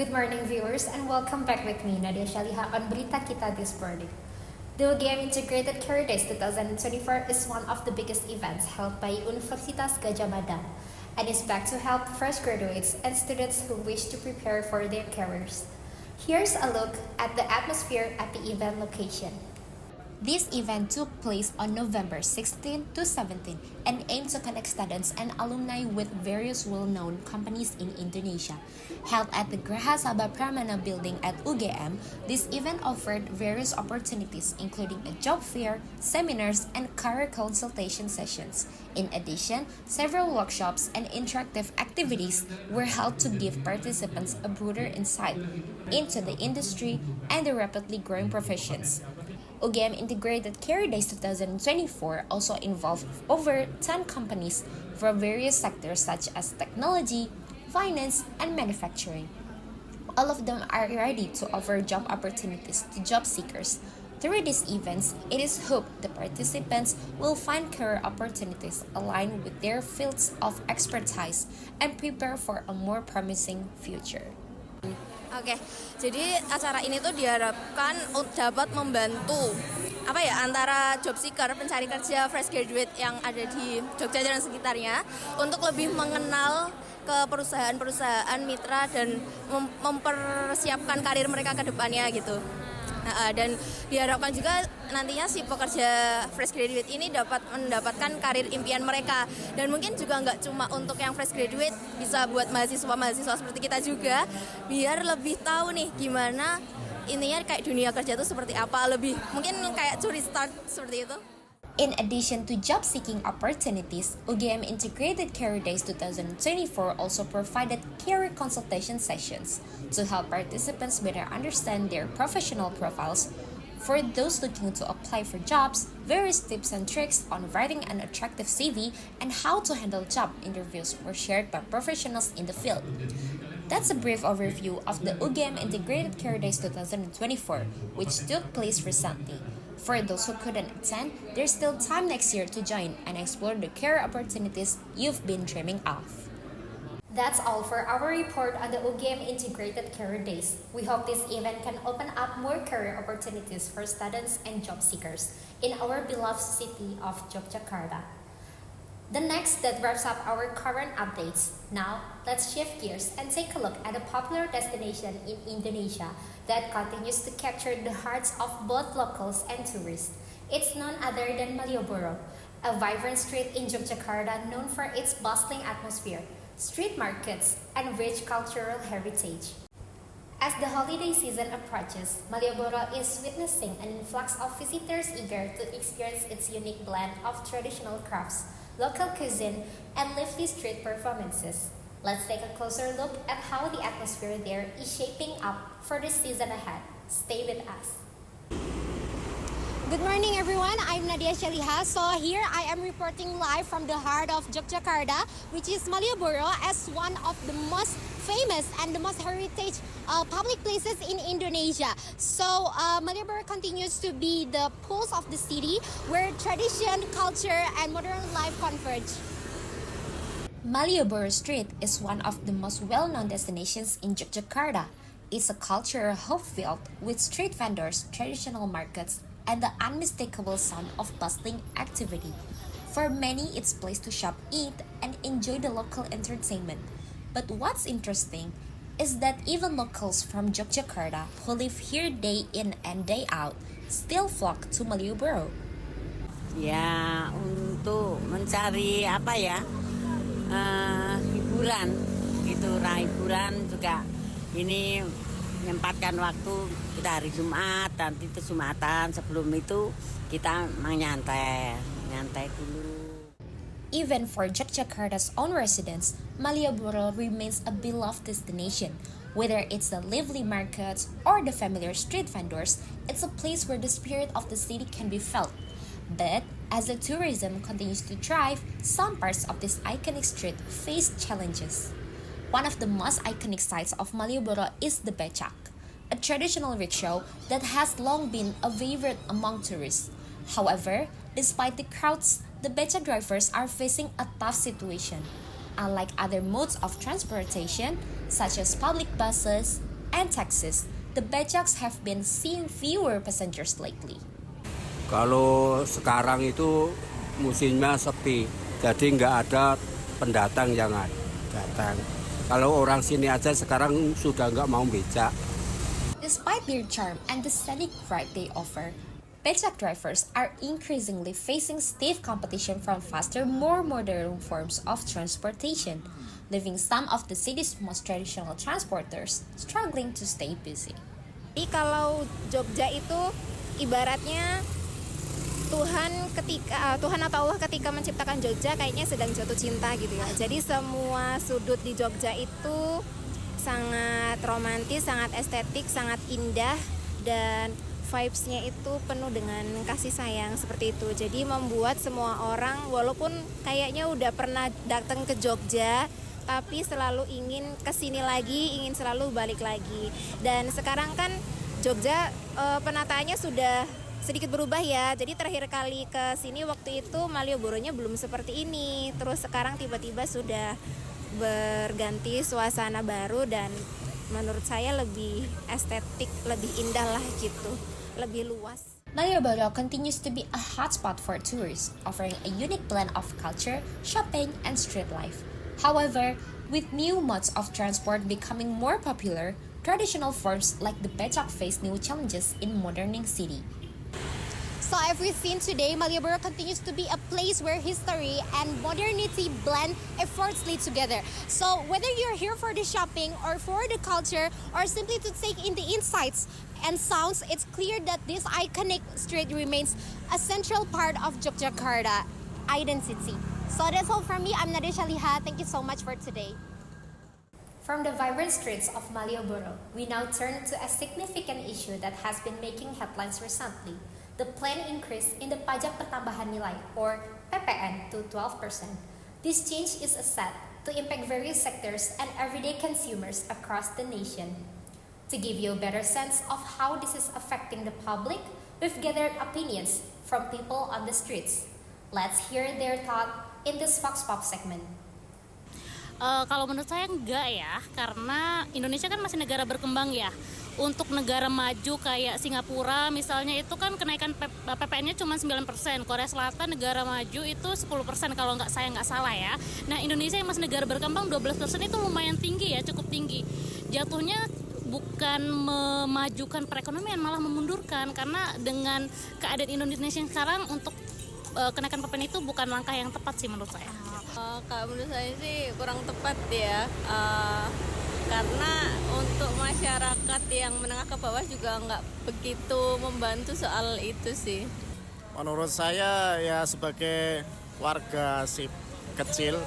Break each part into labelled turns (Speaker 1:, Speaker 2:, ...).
Speaker 1: Good morning, viewers, and welcome back with me, Nadia Shaliha, on Berita Kita this morning. The UGM Integrated Career Days 2024 is one of the biggest events held by Universitas Gadjah Mada and is back to help fresh graduates and students who wish to prepare for their careers. Here's a look at the atmosphere at the event location. This event took place on November 16 to 17 and aimed to connect students and alumni with various well-known companies in Indonesia. Held at the Graha Sabah Pramana building at UGM, this event offered various opportunities including a job fair, seminars, and career consultation sessions. In addition, several workshops and interactive activities were held to give participants a broader insight into the industry and the rapidly growing professions. UGM Integrated Career Days 2024 also involved over 10 companies from various sectors such as technology, finance, and manufacturing. All of them are ready to offer job opportunities to job seekers. Through these events, it is hoped the participants will find career opportunities aligned with their fields of expertise and prepare for a more promising future.
Speaker 2: Oke, jadi acara ini tuh diharapkan dapat membantu antara job seeker, pencari kerja fresh graduate yang ada di Jogja dan sekitarnya untuk lebih mengenal ke perusahaan-perusahaan mitra dan mempersiapkan karir mereka ke depannya gitu. Dan diharapkan juga nantinya si pekerja fresh graduate ini dapat mendapatkan karir impian mereka, dan mungkin juga nggak cuma untuk yang fresh graduate, bisa buat mahasiswa seperti kita juga biar lebih tahu nih gimana ininya kayak dunia kerja itu seperti apa, lebih mungkin kayak curi start seperti itu.
Speaker 1: In addition to job-seeking opportunities, UGM Integrated Career Days 2024 also provided career consultation sessions to help participants better understand their professional profiles. For those looking to apply for jobs, various tips and tricks on writing an attractive CV and how to handle job interviews were shared by professionals in the field. That's a brief overview of the UGM Integrated Career Days 2024, which took place recently. For those who couldn't attend, there's still time next year to join and explore the career opportunities you've been dreaming of. That's all for our report on the UGM Integrated Career Days. We hope this event can open up more career opportunities for students and job seekers in our beloved city of Yogyakarta. The next that wraps up our current updates. Now, let's shift gears and take a look at a popular destination in Indonesia that continues to capture the hearts of both locals and tourists. It's none other than Malioboro, a vibrant street in Yogyakarta known for its bustling atmosphere, street markets, and rich cultural heritage. As the holiday season approaches, Malioboro is witnessing an influx of visitors eager to experience its unique blend of traditional crafts, local cuisine, and lively street performances. Let's take a closer look at how the atmosphere there is shaping up for the season ahead. Stay with us.
Speaker 3: Good morning, everyone. I'm Nadia Shaliha. So here I am reporting live from the heart of Yogyakarta, which is Malioboro, as one of the most famous and the most heritage public places in Indonesia. So Malioboro continues to be the pulse of the city where tradition, culture, and modern life converge.
Speaker 1: Malioboro Street is one of the most well-known destinations in Yogyakarta. It's a cultural hub filled with street vendors, traditional markets, and the unmistakable sound of bustling activity. For many, it's a place to shop, eat, and enjoy the local entertainment. But what's interesting is that even locals from Yogyakarta who live here day in and day out still flock to Malioboro.
Speaker 4: Ya, untuk mencari hiburan gitu, hiburan juga. Ini menyempatkan waktu kita hari Jumat, nanti itu Jumatan, sebelum itu kita nyantai dulu.
Speaker 1: Even for Yogyakarta's own residents, Malioboro remains a beloved destination. Whether it's the lively markets or the familiar street vendors, it's a place where the spirit of the city can be felt. But as the tourism continues to thrive, some parts of this iconic street face challenges. One of the most iconic sites of Malioboro is the Becak, a traditional rickshaw that has long been a favorite among tourists. However, despite the crowds, the Becak drivers are facing a tough situation. Unlike other modes of transportation, such as public buses, and taxes, the Becaks have been seeing fewer passengers lately.
Speaker 5: Kalau sekarang itu musimnya sepi, jadi nggak ada pendatang yang datang. Kalau orang sini aja sekarang sudah nggak mau becak.
Speaker 1: Despite their charm and the scenic ride they offer, Becak drivers are increasingly facing stiff competition from faster, more modern forms of transportation, leaving some of the city's most traditional transporters struggling to stay busy.
Speaker 2: Jadi kalau Jogja itu ibaratnya Tuhan atau Allah ketika menciptakan Jogja kayaknya sedang jatuh cinta gitu ya. Jadi semua sudut di Jogja itu sangat romantis, sangat estetik, sangat indah, dan vibes-nya itu penuh dengan kasih sayang seperti itu. Jadi membuat semua orang walaupun kayaknya udah pernah datang ke Jogja, tapi selalu ingin kesini lagi, ingin selalu balik lagi. Dan sekarang kan Jogja penataannya sudah sedikit berubah ya. Jadi terakhir kali ke sini waktu itu Malioboro-nya belum seperti ini. Terus sekarang tiba-tiba sudah berganti suasana baru dan menurut saya lebih estetik, lebih indah lah gitu, lebih luas.
Speaker 1: Malioboro continues to be a hotspot for tourists, offering a unique blend of culture, shopping, and street life. However, with new modes of transport becoming more popular, traditional forms like the Becak face new challenges in moderning city.
Speaker 3: So as we've seen today, Malioboro continues to be a place where history and modernity blend effortlessly together. So whether you're here for the shopping or for the culture or simply to take in the insights and sounds, it's clear that this iconic street remains a central part of Yogyakarta identity. So that's all from me. I'm Nadia Shaliha. Thank you so much for today.
Speaker 1: From the vibrant streets of Malioboro, we now turn to a significant issue that has been making headlines recently. The planned increase in the Pajak Pertambahan Nilai or PPN to 12%. This change is set to impact various sectors and everyday consumers across the nation. To give you a better sense of how this is affecting the public, we've gathered opinions from people on the streets. Let's hear their thought in this Vox Pop segment.
Speaker 6: Kalau menurut saya enggak ya, karena Indonesia kan masih negara berkembang ya. Untuk negara maju kayak Singapura misalnya itu kan kenaikan PPN-nya cuma 9%, Korea Selatan negara maju itu 10% kalau saya nggak salah ya. Nah Indonesia yang masih negara berkembang 12% itu lumayan tinggi ya, cukup tinggi. Jatuhnya bukan memajukan perekonomian, malah memundurkan, karena dengan keadaan Indonesia yang sekarang untuk kenaikan PPN itu bukan langkah yang tepat sih menurut saya.
Speaker 7: Kalau menurut saya sih kurang tepat ya, karena untuk masyarakat yang menengah ke bawah juga nggak begitu membantu soal itu sih.
Speaker 8: Menurut saya ya sebagai warga kecil,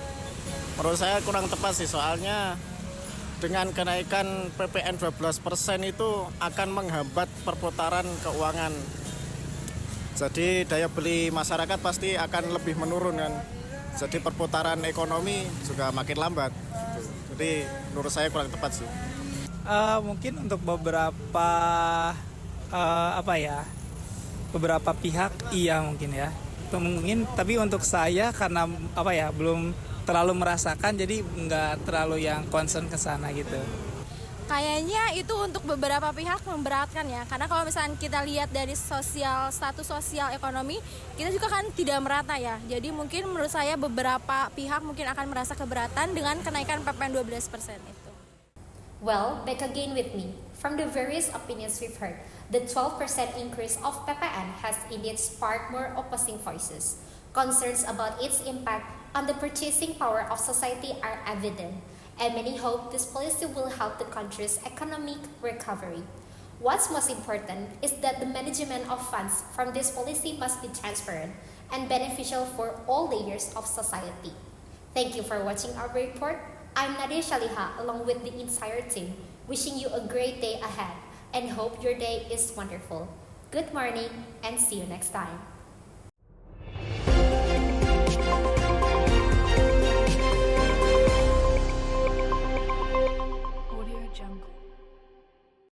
Speaker 8: menurut saya kurang tepat sih, soalnya dengan kenaikan PPN 12% itu akan menghambat perputaran keuangan. Jadi daya beli masyarakat pasti akan lebih menurun kan. Jadi perputaran ekonomi juga makin lambat. Jadi menurut saya kurang tepat sih.
Speaker 9: Mungkin untuk beberapa beberapa pihak iya mungkin ya. Mungkin tapi untuk saya karena belum terlalu merasakan, jadi nggak terlalu yang concern ke sana gitu.
Speaker 2: Kayaknya itu untuk beberapa pihak memberatkan ya, karena kalau misalnya kita lihat dari status sosial ekonomi, kita juga kan tidak merata ya. Jadi mungkin menurut saya beberapa pihak mungkin akan merasa keberatan dengan kenaikan PPN 12% itu.
Speaker 1: Well, back again with me. From the various opinions we've heard, the 12% increase of PPN has indeed sparked more opposing voices. Concerns about its impact on the purchasing power of society are evident, and many hope this policy will help the country's economic recovery. What's most important is that the management of funds from this policy must be transparent and beneficial for all layers of society. Thank you for watching our report. I'm Nadia Shaliha along with the entire team, wishing you a great day ahead and hope your day is wonderful. Good morning and see you next time.